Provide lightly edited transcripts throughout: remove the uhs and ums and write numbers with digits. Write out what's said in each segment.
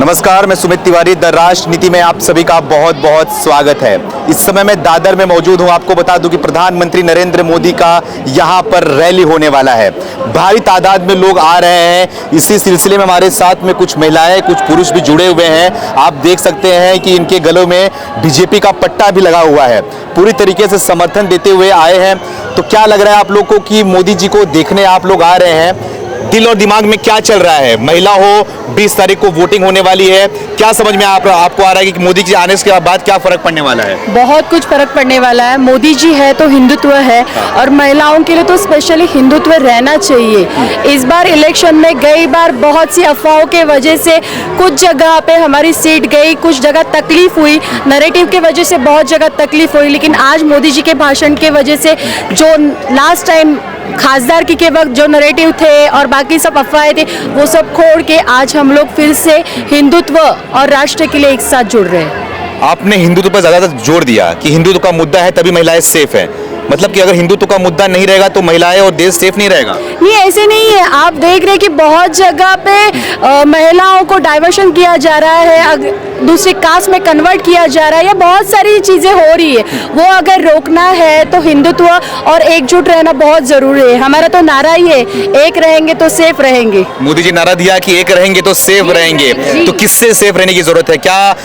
नमस्कार, मैं सुमित तिवारी। द राजनीति में आप सभी का बहुत बहुत स्वागत है। इस समय मैं दादर में मौजूद हूं। आपको बता दूं कि प्रधानमंत्री नरेंद्र मोदी का यहां पर रैली होने वाला है। भारी तादाद में लोग आ रहे हैं। इसी सिलसिले में हमारे साथ में कुछ महिलाएं, कुछ पुरुष भी जुड़े हुए हैं। आप देख सकते हैं कि इनके गलों में बीजेपी का पट्टा भी लगा हुआ है। पूरी तरीके से समर्थन देते हुए आए हैं। तो क्या लग रहा है आप लोग को कि मोदी जी को देखने आप लोग आ रहे हैं? दिल और दिमाग में क्या चल रहा है? महिला हो, 20 तारीख को वोटिंग होने वाली है। क्या समझ में आपको आ रहा है कि मोदी जी आने के बाद क्या फर्क पड़ने वाला है? बहुत कुछ फर्क पड़ने वाला है। मोदी जी है तो हिंदुत्व है, और महिलाओं के लिए तो स्पेशली हिंदुत्व रहना चाहिए। इस बार इलेक्शन में गई बार बहुत सी अफवाहों के वजह से कुछ जगह पे हमारी सीट गई, कुछ जगह तकलीफ हुई, नैरेटिव के वजह से बहुत जगह तकलीफ हुई। लेकिन आज मोदी जी के भाषण के वजह से जो लास्ट टाइम खासदार के वक्त जो नैरेटिव थे और बाकी सब अफवाहें थे, वो सब छोड़ के आज हम लोग फिर से हिंदुत्व और राष्ट्र के लिए एक साथ जुड़ रहे हैं। आपने हिंदुत्व पर ज्यादा जोर दिया कि हिंदुत्व का मुद्दा है तभी महिलाएं सेफ है। मतलब कि अगर हिंदुत्व का मुद्दा नहीं रहेगा तो महिलाएं और देश सेफ नहीं रहेगा। नहीं, ऐसे नहीं है। आप देख रहे हैं कि बहुत जगह पे महिलाओं को डाइवर्शन किया जा रहा है, दूसरी कास्ट में कन्वर्ट किया जा रहा है। ये बहुत सारी चीजें हो रही है। वो अगर रोकना है तो हिंदुत्व और एकजुट रहना बहुत जरूरी है। हमारा तो नारा ही है, एक रहेंगे तो सेफ रहेंगे। मोदी जी नारा दिया कि एक रहेंगे तो सेफ रहेंगे। तो किससे सेफ रहने की जरूरत है? क्या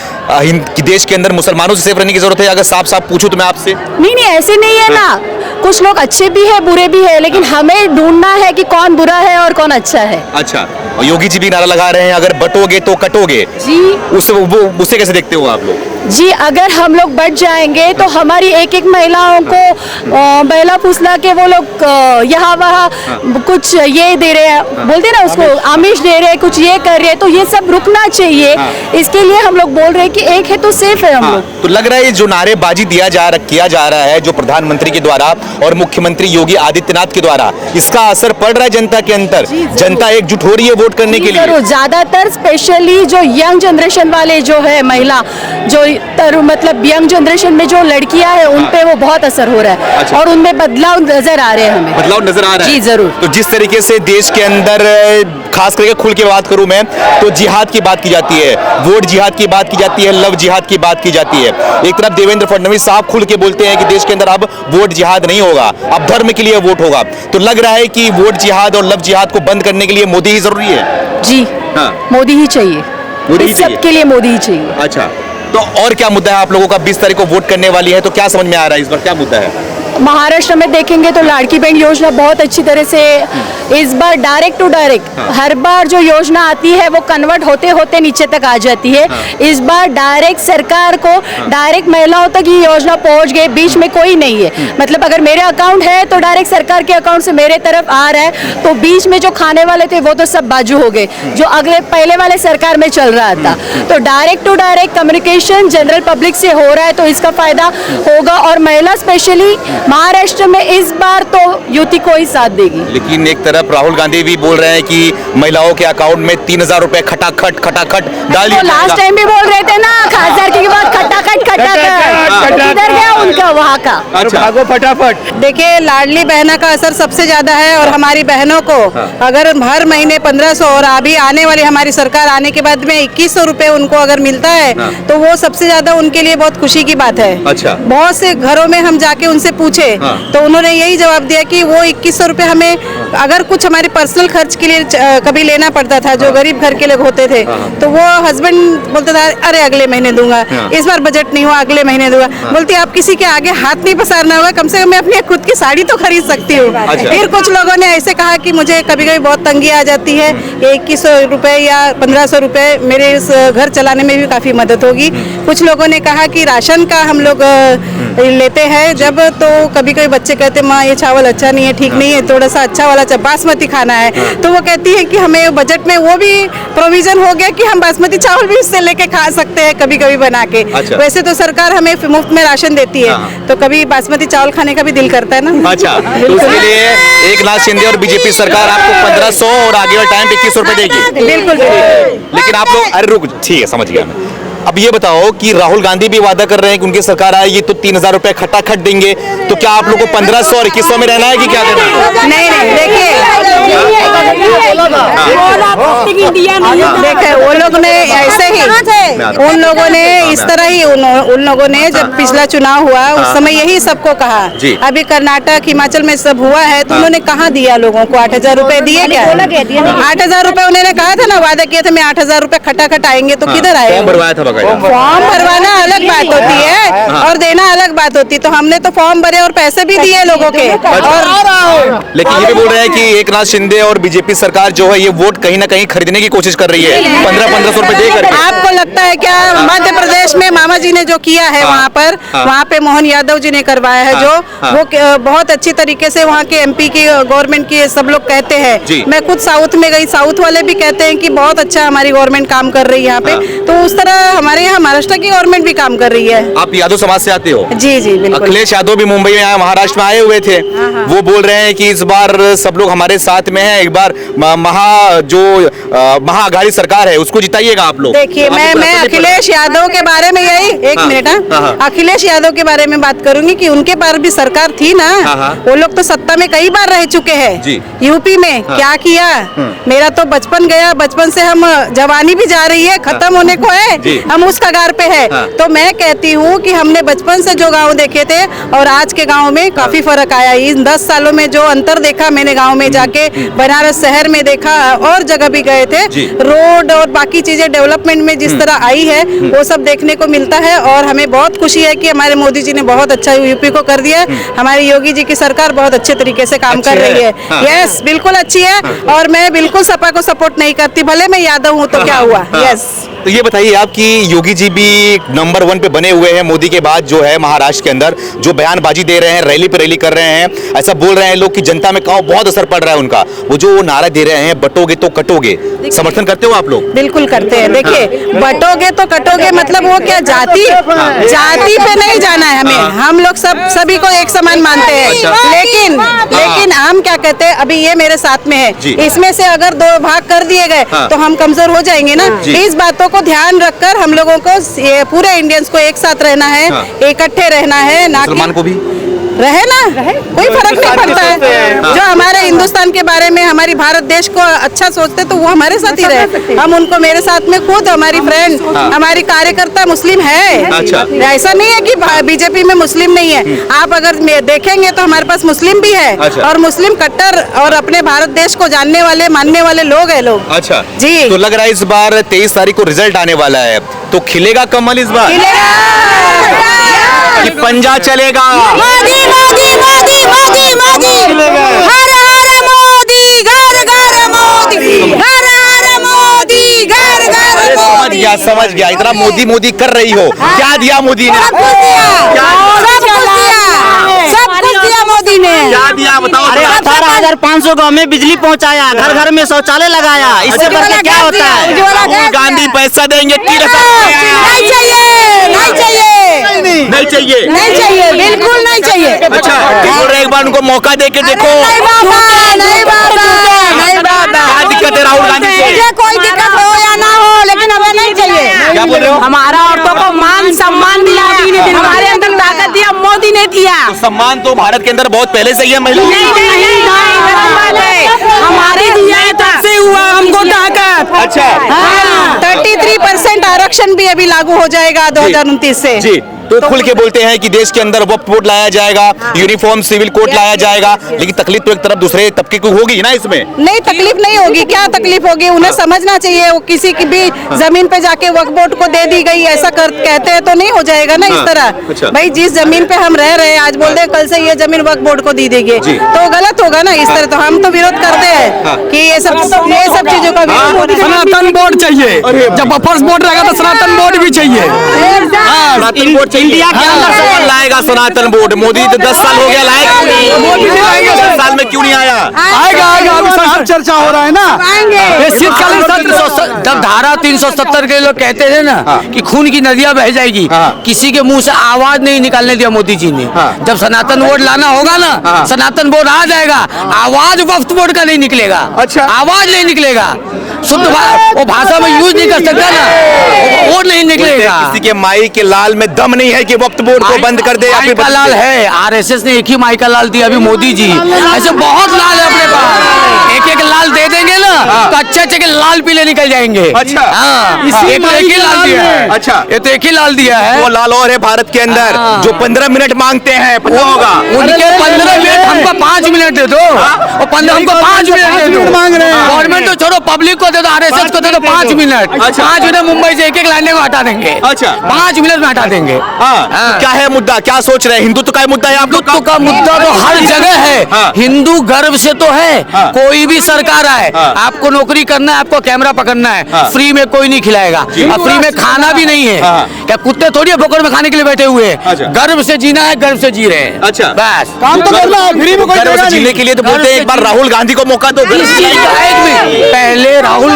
देश के अंदर मुसलमानों से सेफ रहने की जरूरत है? अगर साफ साफ पूछूं तो मैं आपसे। नहीं, ऐसे नहीं है ना। कुछ लोग अच्छे भी है, बुरे भी है, लेकिन हमें ढूंढना है कि कौन बुरा है और कौन अच्छा है। अच्छा, और योगी जी भी नारा लगा रहे हैं, अगर बटोगे तो कटोगे जी। उसे कैसे देखते हो आप लोग? जी, अगर हम लोग बढ़ जाएंगे तो हमारी एक एक महिलाओं को बैला फुसला के वो लोग यहाँ वहाँ कुछ ये दे रहे हैं, बोलते ना उसको आमिष दे रहे हैं, कुछ ये कर रहे हैं। तो ये सब रुकना चाहिए। इसके लिए हम लोग बोल रहे हैं कि एक है तो सेफ है हम लोग। तो लग रहा है जो नारेबाजी किया जा रहा है, जो प्रधानमंत्री के द्वारा और मुख्यमंत्री योगी आदित्यनाथ के द्वारा, इसका असर पड़ रहा है जनता के अंदर। जनता एकजुट हो रही है वोट करने के लिए। ज्यादातर स्पेशली जो यंग जनरेशन वाले जो है महिला, जो मतलब यंग जनरेशन में जो लड़कियां हैं, उन पे वो बहुत असर हो रहा है। अच्छा। और उनमें बदलाव नजर आ रहे हैं। हमें बदलाव नजर आ रहा है। जी जरूर। तो जिस तरीके से देश के अंदर खास करके खुल के बात करूं मैं, तो जिहाद की बात की जाती है, वोट जिहाद की बात की जाती है, लव जिहाद की बात की जाती है। एक तरफ देवेंद्र फडणवीस साहब खुल के बोलते हैं कि देश के अंदर अब वोट जिहाद नहीं होगा, अब धर्म के लिए वोट होगा। तो लग रहा है कि वोट जिहाद और लव जिहाद को बंद करने के लिए मोदी ही जरूरी है। जी हाँ, मोदी ही चाहिए। सबके लिए मोदी ही चाहिए। अच्छा, तो और क्या मुद्दा है आप लोगों का? 20 तारीख को वोट करने वाली है, तो क्या समझ में आ रहा है इस बार क्या मुद्दा है? महाराष्ट्र में देखेंगे तो लाड़की बहन योजना बहुत अच्छी तरह से इस बार डायरेक्ट टू डायरेक्ट, हर बार जो योजना आती है वो कन्वर्ट होते होते नीचे तक आ जाती है। इस बार डायरेक्ट सरकार को डायरेक्ट महिलाओं तक ये योजना पहुंच गई, बीच में कोई नहीं है। मतलब अगर मेरे अकाउंट है तो डायरेक्ट सरकार के अकाउंट से मेरे तरफ आ रहा है। तो बीच में जो खाने वाले थे वो तो सब बाजू हो गए, जो अगले पहले वाले सरकार में चल रहा था। तो direct to direct communication general public से हो रहा है, तो इसका फायदा होगा। और महिला स्पेशली महाराष्ट्र में इस बार तो युति को ही साथ देगी। लेकिन एक तरफ राहुल गांधी भी बोल रहे हैं कि महिलाओं के अकाउंट में 3000 रुपए खटाखट डाल दिया। लास्ट टाइम भी बोल रहे थे ना, खासदार की बात खटाखट इधर गया उनका वहाँ का। अच्छा, भागो फटाफट। देखिए, लाडली बहना का असर सबसे ज्यादा है। और हमारी बहनों को अगर हर महीने 1500 और अभी आने वाली हमारी सरकार आने के बाद में 2100 रुपए उनको अगर मिलता है, तो वो सबसे ज्यादा उनके लिए बहुत खुशी की बात है। अच्छा। बहुत से घरों में हम जाके उनसे पूछे तो उन्होंने यही जवाब दिया कि वो 2100 रुपए हमें अगर कुछ हमारे पर्सनल खर्च के लिए कभी लेना पड़ता था, जो गरीब घर के लोग होते थे, तो वो हस्बैंड बोलता था अरे अगले महीने दूंगा, इस बार बजट नहीं हुआ अगले महीने दूंगा। बोलती आप किसी के आगे हाथ नहीं पसारना होगा, कम से कम मैं अपनी खुद की साड़ी तो खरीद सकती हूँ। फिर कुछ लोगों ने ऐसे कहा कि मुझे कभी कभी बहुत तंगी आ जाती है, 2100 रुपए या 1500 रुपए मेरे इस घर चलाने में भी काफी मदद होगी। कुछ लोगों ने कहा कि राशन का हम लोग लेते हैं जब, तो कभी कभी बच्चे कहते माँ ये चावल अच्छा नहीं है, ठीक नहीं है, थोड़ा सा अच्छा वाला बासमती खाना है। तो वो कहती है कि हमें बजट में वो भी प्रोविजन हो गया कि हम बासमती चावल भी उससे लेके खा सकते हैं कभी कभी बना के। अच्छा। वैसे तो सरकार हमें मुफ्त में राशन देती है, तो कभी बासमती चावल खाने का भी दिल करता है ना। अच्छा, तो उसके लिए एकनाथ शिंदे और बीजेपी सरकार आपको 1500 और आगे वाले टाइम पे 2100 रुपए देगी। बिल्कुल। लेकिन आप लोग अरे रुक, ठीक है समझ गया मैं। अब ये बताओ कि राहुल गांधी भी वादा कर रहे हैं कि उनकी सरकार आएगी तो 3000 रुपए खटाखट देंगे, तो क्या आप लोगों को 1500 और 2100 में रहना है कि क्या करना है? नहीं, देखिए देखिए वो लोग ने ऐसे उन लोगों ने इस तरह ही उन लोगों ने जब पिछला चुनाव हुआ उस समय यही सबको कहा। अभी कर्नाटक हिमाचल में सब हुआ है तो उन्होंने कहाँ दिया लोगों को? 8,000 रुपए दिए क्या? 8,000 रुपए उन्होंने कहा था ना, वादा किया था मैं 8,000 रुपए खटाखट आएंगे, तो किधर आए? फॉर्म भरवाया था बकायदा। फॉर्म भरवाना अलग बात होती है और देना अलग बात होती है। तो हमने तो फॉर्म भरे और पैसे भी दिए लोगों के। और लेकिन ये भी बोल रहे हैं कि एकनाथ शिंदे और बीजेपी सरकार जो है ये वोट कहीं ना कहीं खरीदने की कोशिश कर रही है 1500 रुपए दे करके। आपको लगता है क्या मध्य प्रदेश में मामा जी ने जो किया है वहाँ पे मोहन यादव जी ने करवाया है जो वो बहुत अच्छी तरीके से वहाँ के एमपी की गवर्नमेंट की सब लोग कहते हैं। मैं खुद साउथ में गई, साउथ वाले भी कहते हैं कि बहुत अच्छा हमारी गवर्नमेंट काम कर रही है यहाँ पे। तो उस तरह हमारे यहाँ महाराष्ट्र की गवर्नमेंट भी काम कर रही है। आप यादव समाज से आते हो? जी जी बिल्कुल। अखिलेश यादव भी मुंबई में महाराष्ट्र में आए हुए थे। वो बोल रहे हैं कि इस बार सब लोग हमारे साथ में हैं, एक बार महाअघाड़ी सरकार है उसको जिताइएगा आप लोग। देखिए मैं अखिलेश यादव के बारे में यही एक मिनट अखिलेश यादव के बारे में बात करूंगी कि उनके पास भी सरकार थी ना। वो लोग तो सत्ता में कई बार रह चुके हैं यूपी में। क्या किया? मेरा तो बचपन गया, बचपन से हम जवानी भी जा रही है, खत्म होने को है, हम उस कगार पे है। तो मैं कहती हूँ कि हमने बचपन से जो गाँव देखे थे और आज के गाँव में काफी फर्क आया। इन 10 सालों में जो अंतर देखा मैंने गाँव में जाके, बनारस शहर में देखा और जगह भी गए थे, रोड और बाकी चीजें डेवलपमेंट में जिस तरह आई है वो सब देखने को मिलता है। और हमें बहुत खुशी है कि हमारे मोदी जी ने बहुत अच्छा यूपी को कर दिया। हमारी योगी जी की सरकार बहुत अच्छे तरीके से काम कर रही है। यस बिल्कुल अच्छी है। और मैं बिल्कुल सपा को सपोर्ट नहीं करती, भले मैं यादव हूँ तो क्या हुआ। यस तो ये बताइए आप कि योगी जी भी नंबर 1 पे बने हुए हैं मोदी के बाद जो है महाराष्ट्र के अंदर, जो बयानबाजी दे रहे हैं, रैली पे रैली कर रहे हैं, ऐसा बोल रहे हैं लोग कि जनता में बहुत असर पड़ रहा है उनका। वो जो नारा दे रहे हैं बटोगे तो कटोगे, समर्थन करते हो आप लोग? बिल्कुल करते हैं। देखिए बटोगे तो कटोगे मतलब वो क्या जाति पे नहीं जाना है हमें। हम लोग सभी को एक समान मानते हैं। लेकिन हम क्या कहते हैं, अभी ये मेरे साथ में है, इसमें से अगर 2 भाग कर दिए गए तो हम कमजोर हो जाएंगे ना। इस बातों को ध्यान रखकर हम लोगों को पूरे इंडियंस को एक साथ रहना है, इकट्ठे रहना है, ना मुसलमान को भी रहे ना, कोई फर्क नहीं पड़ता है। जो हमारे हिंदुस्तान के बारे में, हमारी भारत देश को अच्छा सोचते तो वो हमारे साथ ही रहे। हम उनको, मेरे साथ में खुद हमारी फ्रेंड, हमारी कार्यकर्ता मुस्लिम है। ऐसा नहीं है कि बीजेपी में मुस्लिम नहीं है। आप अगर देखेंगे तो हमारे पास मुस्लिम भी है और मुस्लिम कट्टर और अपने भारत देश को जानने वाले, मानने वाले लोग है लोग। अच्छा जी। तो लग रहा है इस बार 23 तारीख को रिजल्ट आने वाला है, तो खिलेगा कमल इस बार कि पंजा चलेगा? मोदी मोदी मोदी मोदी मोदी, हर हर मोदी, घर घर मोदी, हर हर मोदी, घर घर मोदी। समझ गया। इतना मोदी मोदी कर रही हो, क्या दिया मोदी ने? सब कुछ दिया मोदी ने। क्या दिया बताओ? अरे 18,500 गाँव में बिजली पहुंचाया, घर घर में शौचालय लगाया, इससे बढ़ के क्या होता है? राहुल गांधी पैसा देंगे? नहीं चाहिए, नहीं चाहिए, नहीं चाहिए, नहीं चाहिए, बिल्कुल नहीं चाहिए। अच्छा बोल रहे एक बार उनको मौका दे के देखो। नहीं बाबा, नहीं बाबा, नहीं बाबा। क्या दिक्कत है राहुल गांधी से? मुझे कोई दिक्कत हो या ना हो, लेकिन हमें नहीं चाहिए। क्या बोल रहे हो? हमारा औरतों को मान सम्मान दिया, हमारे अंदर ताकत दिया, मोदी ने दिया। तो सम्मान तो भारत के अंदर बहुत पहले से ही है महिला। हमारे दिया तब से हुआ हमको ताकत। अच्छा 33% आरक्षण भी अभी लागू हो जाएगा 2029 से। जी तो खुल के बोलते हैं कि देश के अंदर वक्फ बोर्ड लाया जाएगा, यूनिफॉर्म सिविल कोड लाया जाएगा, लेकिन तकलीफ तो एक तरफ दूसरे तबके को होगी ना इसमें। नहीं तकलीफ नहीं होगी, क्या तकलीफ होगी? उन्हें समझना चाहिए। वो किसी की भी जमीन पे जाके वक्फ बोर्ड को दे दी गई ऐसा कहते हैं तो नहीं हो जाएगा ना इस तरह। भाई जिस जमीन पे हम रह रहे हैं, आज बोल दे कल से ये जमीन वक्फ बोर्ड को दी देगी तो गलत होगा ना इस तरह। तो हम तो विरोध करते हैं कि ये सब चीजों का विरोध। सनातन बोर्ड चाहिए, जब बफर्स बोर्ड रहेगा तो सनातन बोर्ड भी चाहिए। सनातन बोर्ड इंडिया के अंदर कौन लाएगा सनातन बोर्ड? मोदी तो 10 साल हो गया, लाएगा? 10 साल में क्यों नहीं आया? आएगा आएगा, अभी सब चर्चा हो रहा है ना। ये शीतकालीन सत्र, जब धारा 370 के लोग कहते थे ना कि खून की नदियां बह जाएगी, किसी के मुंह से आवाज नहीं निकालने दिया मोदी जी ने। जब सनातन बोर्ड लाना होगा ना, सनातन बोर्ड आ जाएगा, आवाज वक्फ बोर्ड का नहीं निकलेगा। अच्छा आवाज नहीं निकलेगा, शुद्ध वो भाषा में यूज नहीं कर सकता ना, वो नहीं निकलेगा। किसी के माई के लाल में दम नहीं है कि वक्फ बोर्ड को बंद कर दे। माई का लाल है, आरएसएस ने एक ही माई का लाल दिया, अभी मोदी जी। ऐसे बहुत लाल है अपने पास, एक एक लाल माल दे देंगे ना तो अच्छे के लाल पीले निकल जाएंगे। अच्छा। हाँ, इसी ये तो माई एक ही के लाल लाल दिया है। में। अच्छा। ये तो एक ही लाल दिया है। वो लाल और है भारत के अंदर जो 15 मिनट मांगते हैं, वो होगा उनके 15 मिनट, हमको 5 मिनट दे दो। और 15 हमको 5 मिनट दे दो। मांग रहे हैं। गवर्नमेंट तो छोड़ो, पब्लिक को दे दो, RSS को दे दो 5 मिनट। अच्छा। 5 मिनट मुंबई से एक लाइन को हटा देंगे। अच्छा। 5 मिनट में हटा देंगे। हाँ। क्या है मुद्दा, क्या सोच रहे हैं? हिंदुत्व का मुद्दा है आप लोग हिंदुत्व का मुद्दा तो हर जगह है। हाँ। हिंदू गर्व से तो है। हाँ। कोई भी सरकार आए, हाँ। आपको नौकरी करना है, आपको कैमरा पकड़ना है, हाँ। फ्री में कोई नहीं खिलाएगा और फ्री में खाना भी नहीं है। हाँ। क्या कुत्ते थोड़ी पकड़ में खाने के लिए बैठे हुए हैं? अच्छा। गर्व से जीना है, गर्व से जी रहे हैं। अच्छा। बस काम तो करना है, फ्री में कोई गर्व देगा से जीने नहीं। के लिए तो बोलते हैं एक बार राहुल गांधी को मौका दो। इस चीज का एक मिनट पहले राहुल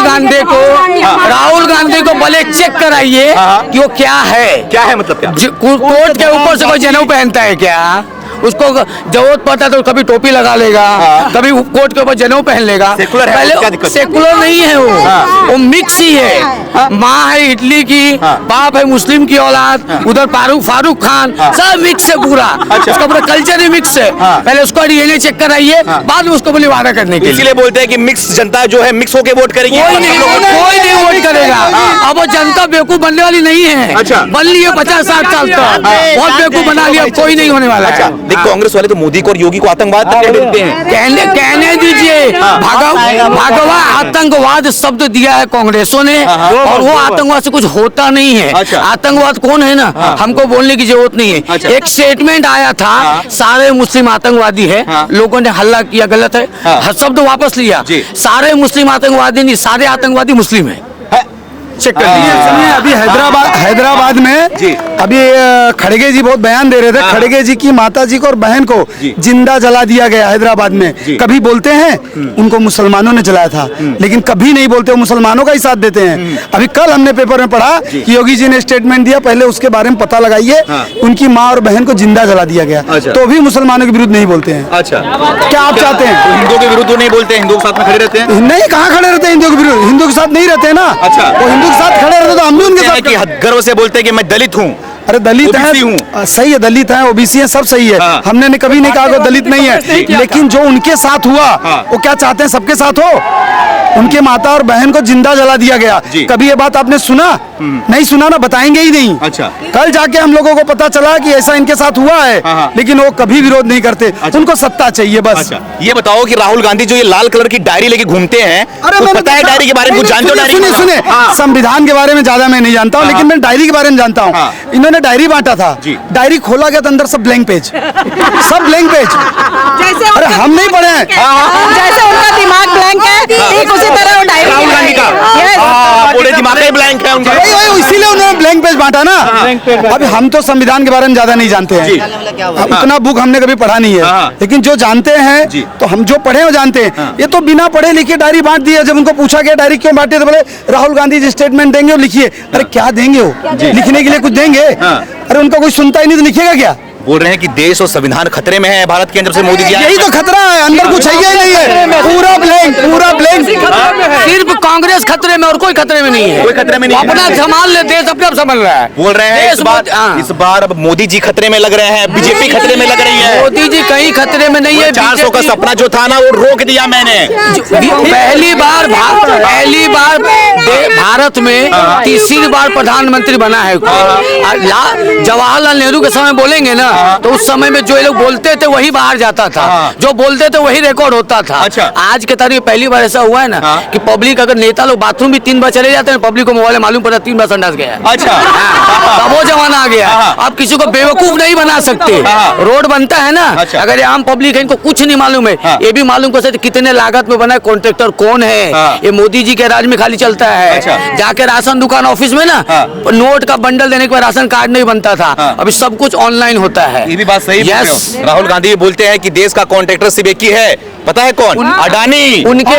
गांधी को भले चेक कराइए हाँ। कि वो क्या है। क्या है मतलब क्या? कोट के ऊपर से कोई जनेऊ पहनता है क्या? उसको जरूरत पड़ता है तो कभी टोपी लगा लेगा, हाँ। कभी कोट के ऊपर जनेऊ पहन लेगा। सेकुलर है, क्या दिक्कत? सेकुलर नहीं है वो मिक्स ही है। माँ है इटली की, हाँ। बाप है मुस्लिम की औलाद, उधर फारूक खान, सब मिक्स है पूरा। अच्छा। उसका पूरा कल्चर ही मिक्स है। हाँ। पहले उसको डीएनए चेक कराइए, बाद में उसको बोले वादा करने के लिए। इसीलिए बोलते हैं कि मिक्स जनता जो है मिक्स होके वोट करेगी। कोई नहीं वोट करेगा। अब वो जनता बेवकूफ बनने वाली नहीं है। अच्छा। बन लिए 50-60 साल तक बहुत बेवकूफ बना लिया, अब कोई नहीं होने वाला अच्छा, है। देख कांग्रेस वाले तो मोदी को और योगी को आतंकवाद तक कह देते हैं। कहने दीजिए। भगवा आतंकवाद शब्द दिया है कांग्रेसों ने, और वो आतंकवाद से कुछ होता नहीं है। अच्छा। आतंकवाद कौन है ना, हमको बोलने की जरूरत नहीं है। अच्छा। एक स्टेटमेंट आया था, सारे मुस्लिम आतंकवादी है, हाँ। लोगों ने हल्ला किया, गलत है, हाँ। शब्द वापस लिया। जी। सारे मुस्लिम आतंकवादी नहीं, सारे आतंकवादी मुस्लिम है। चेक कर लीजिए। सुनिए, अभी हैदराबाद में जी। अभी खड़गे जी बहुत बयान दे रहे थे। खड़गे जी की माता जी को और बहन को जी। जिंदा जला दिया गया हैदराबाद में। जी। कभी बोलते हैं उनको मुसलमानों ने जलाया था, लेकिन कभी नहीं बोलते वो मुसलमानों का ही साथ देते हैं। अभी कल हमने पेपर में पढ़ा कि योगी जी ने स्टेटमेंट दिया, पहले उसके बारे में पता लगाइए। हाँ। उनकी माँ और बहन को जिंदा जला दिया गया, अच्छा। तो भी मुसलमानों के विरुद्ध नहीं बोलते हैं। अच्छा, क्या आप चाहते हैं? हिंदुओं के विरुद्ध तो नहीं बोलते, हिंदुओं के साथ में खड़े रहते हैं। नहीं, कहाँ खड़े रहते हैं हिंदुओं के विरुद्ध? हिंदू के साथ नहीं रहते हैं ना। अच्छा। वो हिंदू के साथ खड़े रहते तो हम भी उनके साथ कि गर्व से बोलते हैं कि मैं दलित हूँ। अरे दलित OBC हूँ। है, सही है, दलित है, ओबीसी है, सब सही है। हाँ। हमने ने कभी नहीं कहा कि वो दलित नहीं है, लेकिन जो उनके साथ हुआ हाँ। वो क्या चाहते हैं सबके साथ हो? उनके माता और बहन को जिंदा जला दिया गया। जी। कभी ये बात आपने सुना? नहीं सुना ना, बताएंगे ही नहीं। अच्छा। कल जाके हम लोगों को पता चला कि ऐसा इनके साथ हुआ है, हाँ। लेकिन वो कभी विरोध नहीं करते। अच्छा। उनको सत्ता चाहिए बस। अच्छा, ये बताओ कि राहुल गांधी जो ये लाल कलर की डायरी लेके घूमते हैं, तो मैंने पता है देखा। डायरी के बारे में? कुछ जानते हो डायरी के सुनिए बारे में? सुनिए, हाँ। संविधान के बारे में ज्यादा मैं नहीं जानता हूँ, लेकिन मैं डायरी के बारे में जानता हूँ। हाँ। इन्होंने डायरी बांटा था, जी। डायरी खोला गया तो अंदर सब ब्लैंक पेज, सब ब्लैंक पेज। जैसे अरे हम नहीं पढ़े हैं। जैसे उनका दिमाग ब्लैंक है, ठीक उसी तरह वो डायरी राहुल गांधी का पूरे दिमाग का ब्लैंक है उनका। वही इसीलिए उन्होंने ब्लैंक पेज बांटा ना। अभी हम तो संविधान के बारे में ज्यादा नहीं जानते जी। हैं, उतना बुक हमने कभी पढ़ा नहीं है, हाँ। लेकिन जो जानते हैं जी। तो हम जो पढ़े वो जानते हैं। ये तो बिना पढ़े लिखे डायरी बांट दी है। जब उनको पूछा गया डायरी क्यों बांटे, तो बोले राहुल गांधी जी स्टेटमेंट देंगे और लिखिए। अरे क्या देंगे वो? लिखने के लिए कुछ देंगे? हाँ। अरे उनका कोई सुनता ही नहीं तो लिखेगा क्या? बोल रहे हैं कि देश और संविधान खतरे में है भारत के अंदर से मोदी जी आए। यही तो खतरा है, अंदर कुछ है ही नहीं है, पूरा ब्लैंक, पूरा ब्लैंक। सिर्फ कांग्रेस खतरे में और कोई खतरे में नहीं है। कोई खतरे में नहीं है। अपना संभाल ले, देश अपने आप संभाल रहा है। बोल रहे हैं हाँ। इस बार अब मोदी जी खतरे में लग रहे हैं, बीजेपी खतरे में लग रही है। मोदी जी कहीं खतरे में नहीं है। 400 का सपना जो था ना वो रोक दिया मैंने। पहली बार भारत में तीसरी बार प्रधानमंत्री बना है। जवाहरलाल नेहरू के समय बोलेंगे ना, तो उस समय में जो ये लोग बोलते थे वही बाहर जाता था, जो बोलते थे वही रिकॉर्ड होता था। अच्छा। आज के तारीख पहली बार ऐसा हुआ है ना कि पब्लिक, अगर नेता लोग बाथरूम भी 3 बार चले जाते हैं, पब्लिक को मोबाइल मालूम पड़ा 3 बार संडास गया। अच्छा। तब वो जमाना आ गया। अब किसी को बेवकूफ नहीं बना सकते। रोड बनता है ना, अच्छा। अगर ये आम पब्लिक है, इनको कुछ नहीं मालूम है, ये भी मालूम कर सकते कितने लागत में बना है, कॉन्ट्रैक्टर कौन है। ये मोदी जी के राज में खाली चलता है। अच्छा। जाके राशन दुकान ऑफिस में ना नोट का बंडल देने के बाद राशन कार्ड नहीं बनता था, अभी सब कुछ ऑनलाइन होता है। ये भी बात सही बोल रहे हो। राहुल गांधी बोलते हैं कि देश का कॉन्ट्रैक्टर सिर्फ एक ही है, पता है कौन? अडानी। उनके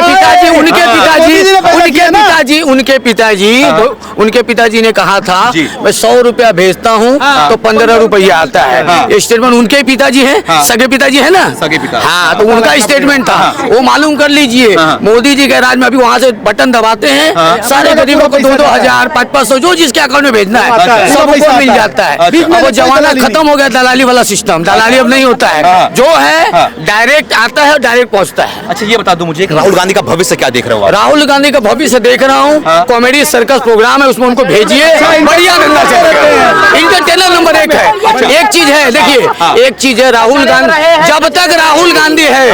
पिताजी ने कहा था, जी। मैं 100 रुपया भेजता हूँ तो 15 रुपया आता है। ये स्टेटमेंट उनके पिताजी हैं, सगे पिताजी है ना, सगे पिता। हाँ, तो उनका स्टेटमेंट था, वो मालूम कर लीजिए। मोदी जी के राज में अभी वहाँ से बटन दबाते हैं, सारे गरीबों को 2-2 हजार 500 जो जिसके अकाउंट में भेजना है सबको मिल जाता है। अब वो जमाना खत्म हो गया दलाली वाला सिस्टम, दलाली अब नहीं होता है, जो है डायरेक्ट आता है और डायरेक्ट पहुँचता है। अच्छा ये बता दो मुझे, राहुल गांधी का भविष्य क्या देख रहे हो आप? राहुल गांधी का भविष्य देख रहा हूँ, कॉमेडी सर्कस प्रोग्राम है उसमें उनको भेजिए, बढ़िया गंगा चलेगा। इंटरटेनर नंबर 1 है। एक चीज है, देखिए एक चीज है, राहुल गांधी जब तक राहुल गांधी है,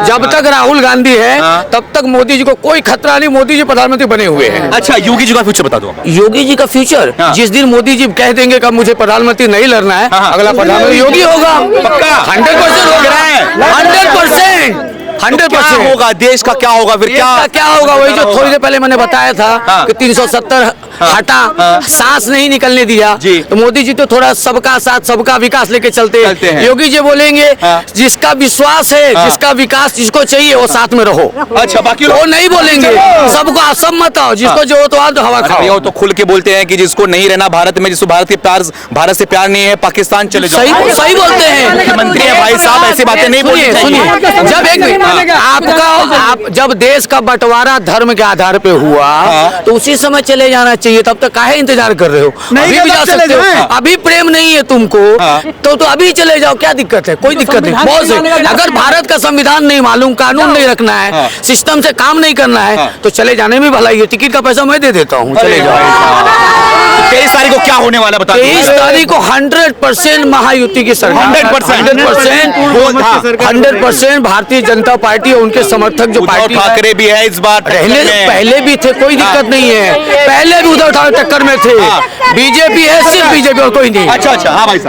जब तक राहुल गांधी है तब तक मोदी जी को कोई खतरा नहीं, मोदी जी प्रधानमंत्री बने हुए हैं। अच्छा योगी जी का फ्यूचर बता दो। योगी जी का फ्यूचर, जिस दिन मोदी जी कह देंगे कि मुझे प्रधानमंत्री नहीं लड़ना है, अगला प्रधानमंत्री योगी होगा, 100% होगा, 100%। क्या होगा, देश का क्या होगा फिर? क्या होगा? वही जो थोड़ी देर पहले मैंने बताया था कि 370 हटा, सांस नहीं निकलने दिया। तो मोदी जी तो थोड़ा सबका साथ सबका विकास लेके चलते हैं। योगी जी बोलेंगे जिसका विश्वास है, जिसका विकास जिसको चाहिए वो साथ में रहो। अच्छा बाकी वो नहीं बोलेंगे सबको आप सब मत आओ, जिसको जो हो तो आप हवा खाओ। तो खुल के बोलते हैं कि जिसको नहीं रहना भारत में, जिसको भारत से प्यार नहीं है, पाकिस्तान चले जाओ। सही बोलते हैं मुख्यमंत्री है भाई साहब, ऐसी बातें नहीं बोलनी चाहिए। जब एक आप जब देश का बंटवारा धर्म के आधार पे हुआ तो उसी समय चले जाना चाहिए, तब तक काहे इंतजार कर रहे हो? अभी भी जा सकते हो, अभी प्रेम नहीं है तुमको तो अभी चले जाओ, क्या दिक्कत है? कोई दिक्कत नहीं, बहुत से। अगर भारत का संविधान नहीं मालूम, कानून नहीं रखना है, सिस्टम से काम नहीं करना है तो चले जाने में भलाई है। टिकट का पैसा मैं दे देता हूँ, चले जाओ। 23 तारीख को क्या होने वाला बता? 23 तारीख को 100% महायुति की सरकार, 100% भारतीय जनता पार्टी और उनके समर्थक जो पार्टी ठाकरे भी है इस बार, पहले भी थे, कोई दिक्कत नहीं है, पहले भी उद्धव ठाकरे टक्कर में थे। बीजेपी है, सिर्फ बीजेपी और कोई नहीं। अच्छा हाँ भाई साहब।